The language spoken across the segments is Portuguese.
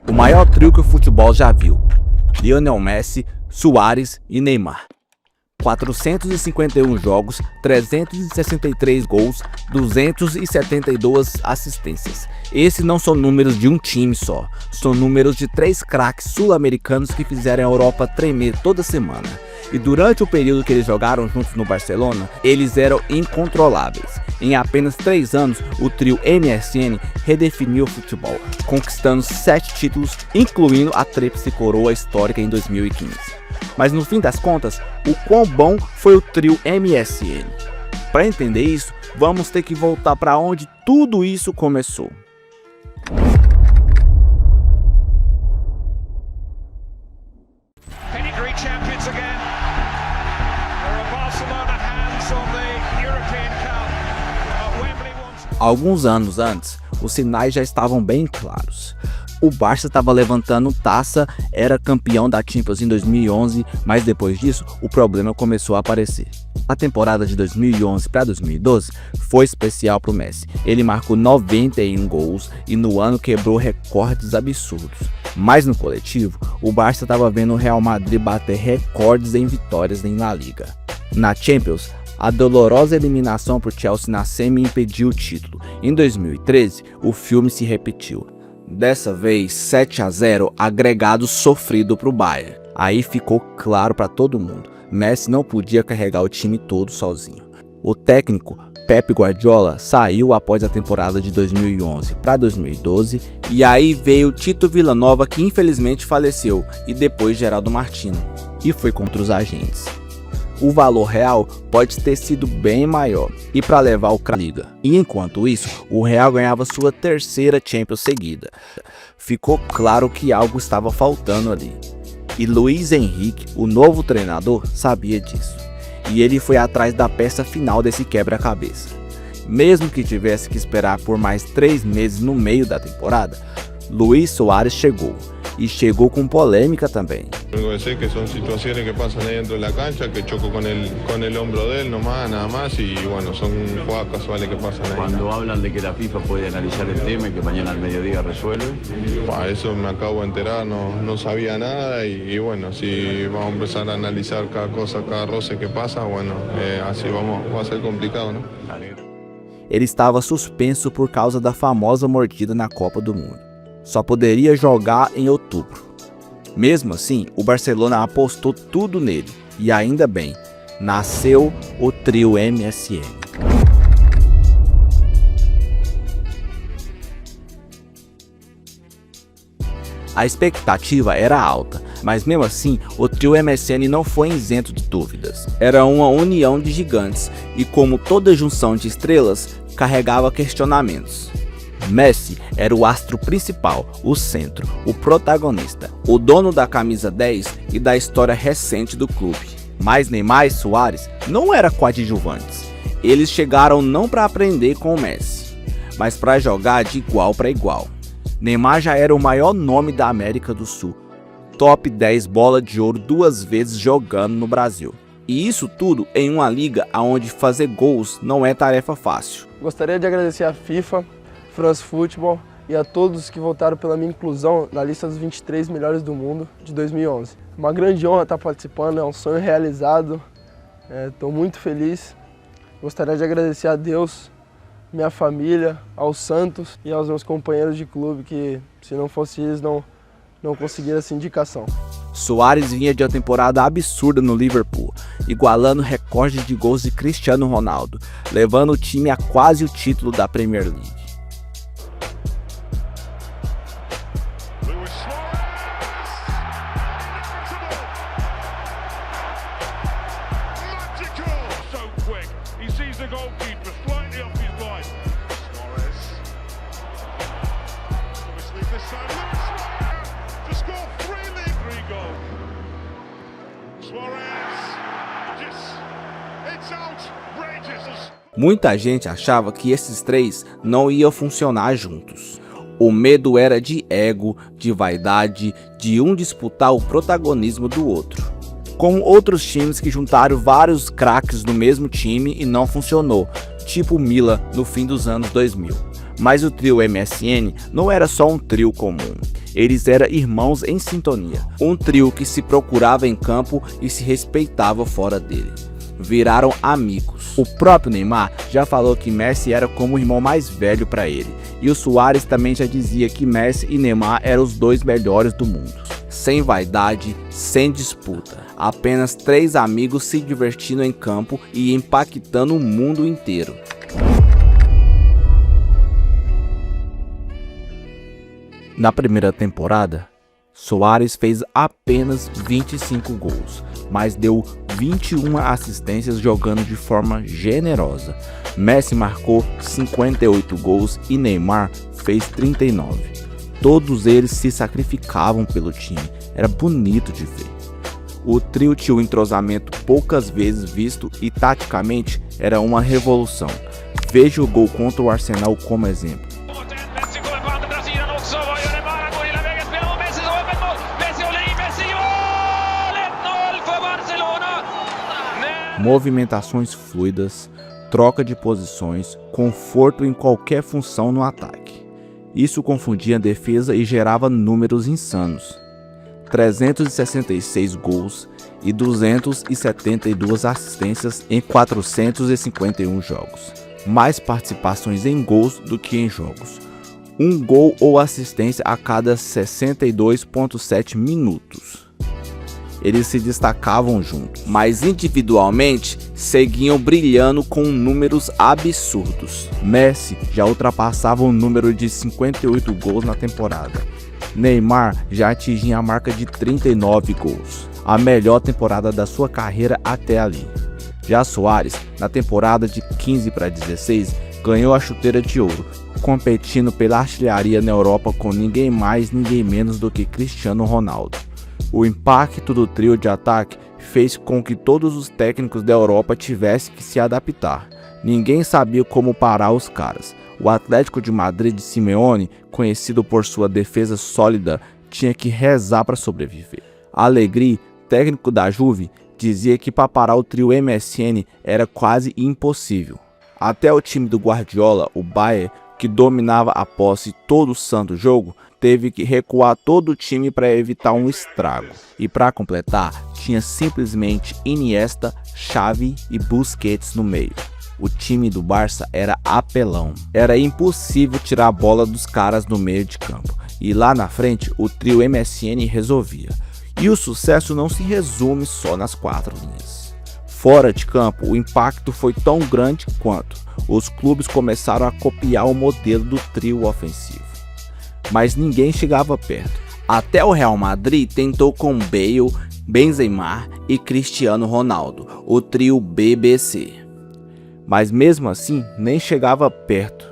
O maior trio que o futebol já viu: Lionel Messi, Suárez e Neymar. 451 jogos, 363 gols, 272 assistências. Esses não são números de um time só, são números de 3 craques sul-americanos que fizeram a Europa tremer toda semana. E durante o período que eles jogaram juntos no Barcelona, eles eram incontroláveis. Em apenas 3 anos, o trio MSN redefiniu o futebol, conquistando 7 títulos, incluindo a tríplice coroa histórica em 2015. Mas no fim das contas, o quão bom foi o trio MSN? Para entender isso, vamos ter que voltar para onde tudo isso começou. Alguns anos antes, os sinais já estavam bem claros. O Barça estava levantando taça, era campeão da Champions em 2011, mas depois disso o problema começou a aparecer. A temporada de 2011 para 2012 foi especial para o Messi. Ele marcou 91 gols e no ano quebrou recordes absurdos. Mas no coletivo, o Barça estava vendo o Real Madrid bater recordes em vitórias em La Liga. Na Champions, a dolorosa eliminação por Chelsea na semi impediu o título. Em 2013, o filme se repetiu. Dessa vez, 7-0, agregado sofrido para o Bayern. Aí ficou claro para todo mundo: Messi não podia carregar o time todo sozinho. O técnico Pep Guardiola saiu após a temporada de 2011 para 2012, e aí veio Tito Vilanova, que infelizmente faleceu, e depois Geraldo Martino, e foi contra os agentes. O valor real pode ter sido bem maior e para levar o Liga. E enquanto isso, o Real ganhava sua 3ª Champions seguida. Ficou claro que algo estava faltando ali. E Luiz Henrique, o novo treinador, sabia disso. E ele foi atrás da peça final desse quebra-cabeça. Mesmo que tivesse que esperar por mais 3 meses no meio da temporada, Luis Suárez chegou. Y llegó con polémica también. Lo único que sé que son situaciones que pasan ahí dentro de la cancha, que choco con el hombro de él nomás, nada más, y bueno, son jugadas casuales que pasan ahí. Cuando hablan de que la FIFA puede analizar el tema y que mañana al mediodía resuelve. Eso me acabo de enterar, no sabía nada, y bueno, si vamos a empezar a analizar cada cosa, cada roce que pasa, bueno, así va a ser complicado, ¿no? Ele estava suspenso por causa da famosa mordida na Copa do Mundo. Só poderia jogar em outubro. Mesmo assim, o Barcelona apostou tudo nele, e ainda bem, nasceu o trio MSN. A expectativa era alta, mas mesmo assim, o trio MSN não foi isento de dúvidas. Era uma união de gigantes, e como toda junção de estrelas, carregava questionamentos. Messi era o astro principal, o centro, o protagonista, o dono da camisa 10 e da história recente do clube. Mas Neymar e Suárez não eram coadjuvantes. Eles chegaram não para aprender com o Messi, mas para jogar de igual para igual. Neymar já era o maior nome da América do Sul, top 10 bola de ouro 2 vezes jogando no Brasil. E isso tudo em uma liga onde fazer gols não é tarefa fácil. Gostaria de agradecer à FIFA, France Football e a todos que votaram pela minha inclusão na lista dos 23 melhores do mundo de 2011. Uma grande honra estar participando, é um sonho realizado, estou muito feliz. Gostaria de agradecer a Deus, minha família, aos Santos e aos meus companheiros de clube, que se não fosse eles não conseguiram essa indicação. Suárez vinha de uma temporada absurda no Liverpool, igualando recordes de gols de Cristiano Ronaldo, levando o time a quase o título da Premier League. Muita gente achava que esses três não iam funcionar juntos. O medo era de ego, de vaidade, de um disputar o protagonismo do outro. Como outros times que juntaram vários craques no mesmo time e não funcionou, tipo o Milan no fim dos anos 2000. Mas o trio MSN não era só um trio comum. Eles eram irmãos em sintonia, um trio que se procurava em campo e se respeitava fora dele. Viraram amigos. O próprio Neymar já falou que Messi era como o irmão mais velho para ele, e o Suárez também já dizia que Messi e Neymar eram os dois melhores do mundo. Sem vaidade, sem disputa, apenas três amigos se divertindo em campo e impactando o mundo inteiro. Na primeira temporada, Suárez fez apenas 25 gols, mas deu 21 assistências jogando de forma generosa. Messi marcou 58 gols e Neymar fez 39. Todos eles se sacrificavam pelo time, era bonito de ver. O trio tinha um entrosamento poucas vezes visto e taticamente era uma revolução. Veja o gol contra o Arsenal como exemplo. Movimentações fluidas, troca de posições, conforto em qualquer função no ataque. Isso confundia a defesa e gerava números insanos. 366 gols e 272 assistências em 451 jogos. Mais participações em gols do que em jogos. Um gol ou assistência a cada 62,7 minutos. Eles se destacavam juntos, mas individualmente seguiam brilhando com números absurdos. Messi já ultrapassava o número de 58 gols na temporada. Neymar já atingia a marca de 39 gols, a melhor temporada da sua carreira até ali. Já Suárez, na temporada de 15 para 16, ganhou a chuteira de ouro, competindo pela artilharia na Europa com ninguém mais, ninguém menos do que Cristiano Ronaldo. O impacto do trio de ataque fez com que todos os técnicos da Europa tivessem que se adaptar. Ninguém sabia como parar os caras. O Atlético de Madrid de Simeone, conhecido por sua defesa sólida, tinha que rezar para sobreviver. Allegri, técnico da Juve, dizia que para parar o trio MSN era quase impossível. Até o time do Guardiola, o Bayern, que dominava a posse todo o santo jogo, teve que recuar todo o time para evitar um estrago. E para completar, tinha simplesmente Iniesta, Xavi e Busquets no meio. O time do Barça era apelão. Era impossível tirar a bola dos caras no meio de campo. E lá na frente, o trio MSN resolvia. E o sucesso não se resume só nas quatro linhas. Fora de campo, o impacto foi tão grande quanto os clubes começaram a copiar o modelo do trio ofensivo. Mas ninguém chegava perto. Até o Real Madrid tentou com Bale, Benzema e Cristiano Ronaldo, o trio BBC. Mas mesmo assim, nem chegava perto.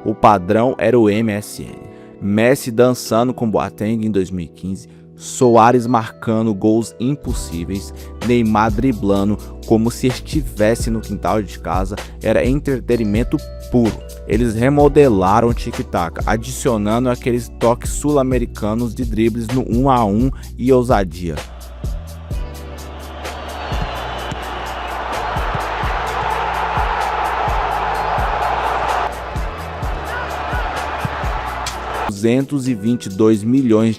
O padrão era o MSN. Messi dançando com Boateng em 2015, Suárez marcando gols impossíveis, Neymar driblando como se estivesse no quintal de casa, era entretenimento puro. Eles remodelaram o tic-tac, adicionando aqueles toques sul-americanos de dribles no 1 a 1 e ousadia. €222 milhões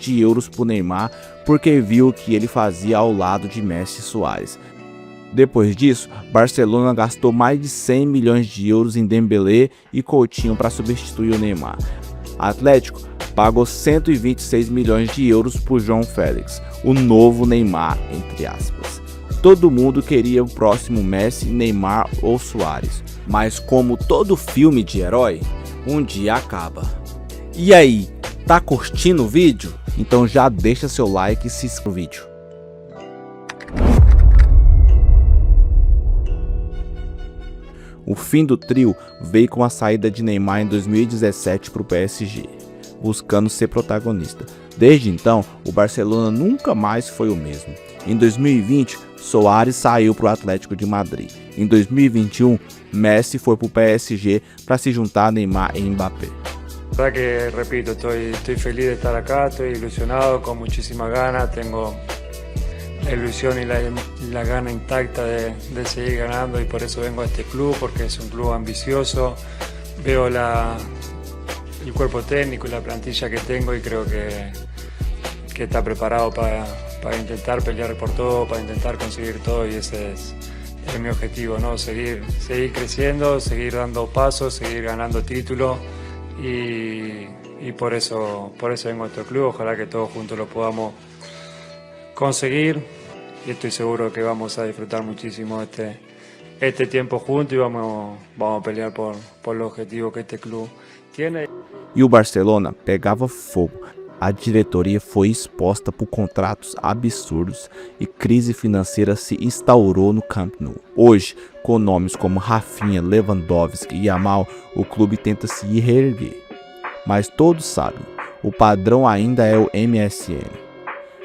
por Neymar, porque viu o que ele fazia ao lado de Messi e Suárez. Depois disso, Barcelona gastou mais de €100 milhões em Dembélé e Coutinho para substituir o Neymar. Atlético pagou €126 milhões por João Félix, o novo Neymar, entre aspas. Todo mundo queria o próximo Messi, Neymar ou Suárez, mas como todo filme de herói, um dia acaba. E aí, tá curtindo o vídeo? Então já deixa seu like e se inscreve no vídeo. O fim do trio veio com a saída de Neymar em 2017 para o PSG, buscando ser protagonista. Desde então, o Barcelona nunca mais foi o mesmo. Em 2020, Suárez saiu para o Atlético de Madrid. Em 2021, Messi foi para o PSG para se juntar a Neymar e Mbappé. La verdad que, repito, estoy feliz de estar acá, estoy ilusionado, con muchísimas ganas, tengo la ilusión y la gana intacta de seguir ganando, y por eso vengo a este club, porque es un club ambicioso. Veo el cuerpo técnico y la plantilla que tengo y creo que está preparado para intentar pelear por todo, para intentar conseguir todo, y ese es mi objetivo, ¿no? Seguir creciendo, seguir dando pasos, seguir ganando títulos, y por eso vengo a este club. Ojalá que todos juntos lo podamos conseguir, y estoy seguro que vamos a disfrutar muchísimo este tempo juntos, e vamos a pelear por o objetivo que este clube tiene. E o Barcelona pegava fogo. A diretoria foi exposta por contratos absurdos e crise financeira se instaurou no Camp Nou. Hoje, com nomes como Rafinha, Lewandowski e Yamal, o clube tenta se reerguer. Mas todos sabem, o padrão ainda é o MSN.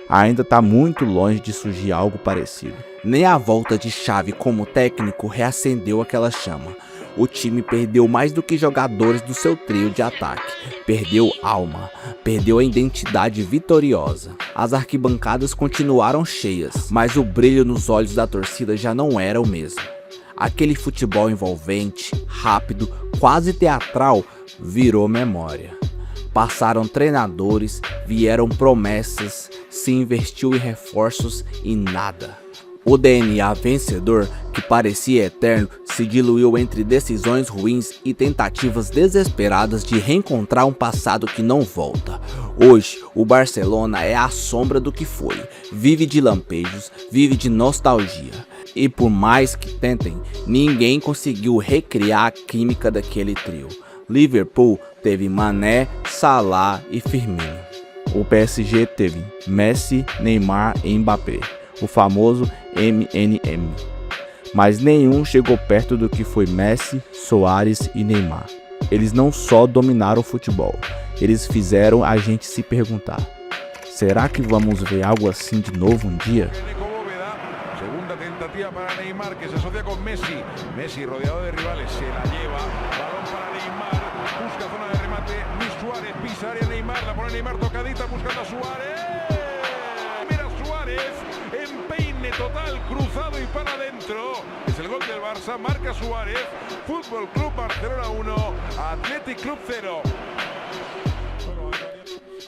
Ainda está muito longe de surgir algo parecido. Nem a volta de Xavi como técnico reacendeu aquela chama. O time perdeu mais do que jogadores do seu trio de ataque. Perdeu alma, perdeu a identidade vitoriosa. As arquibancadas continuaram cheias, mas o brilho nos olhos da torcida já não era o mesmo. Aquele futebol envolvente, rápido, quase teatral, virou memória. Passaram treinadores, vieram promessas, se investiu em reforços e nada. O DNA vencedor, que parecia eterno, se diluiu entre decisões ruins e tentativas desesperadas de reencontrar um passado que não volta. Hoje, o Barcelona é a sombra do que foi, vive de lampejos, vive de nostalgia. E por mais que tentem, ninguém conseguiu recriar a química daquele trio. Liverpool teve Mané, Salah e Firmino. O PSG teve Messi, Neymar e Mbappé, o famoso MNM. Mas nenhum chegou perto do que foi Messi, Soares e Neymar. Eles não só dominaram o futebol, eles fizeram a gente se perguntar: será que vamos ver algo assim de novo um dia? Segunda tentativa para Neymar, que se asocia con Messi. Messi rodeado de rivales, se la lleva. Balón para Neymar, busca zona de remate. Luis Suárez pisa área Neymar, la pone Neymar tocadita buscando a Suárez. Mira Suárez, empeine total, cruzado y para adentro. Es el gol del Barça, marca Suárez. Fútbol Club Barcelona 1, Athletic Club 0.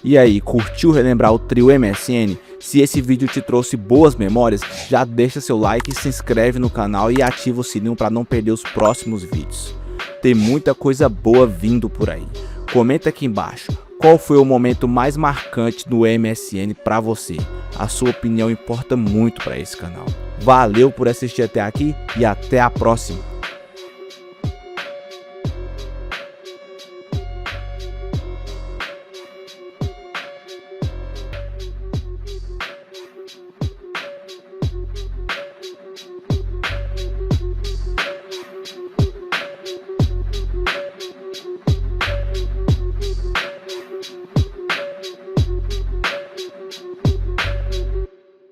E aí, curtiu relembrar o trio MSN? Se esse vídeo te trouxe boas memórias, já deixa seu like, se inscreve no canal e ativa o sininho para não perder os próximos vídeos. Tem muita coisa boa vindo por aí. Comenta aqui embaixo, qual foi o momento mais marcante no MSN para você? A sua opinião importa muito para esse canal. Valeu por assistir até aqui e até a próxima.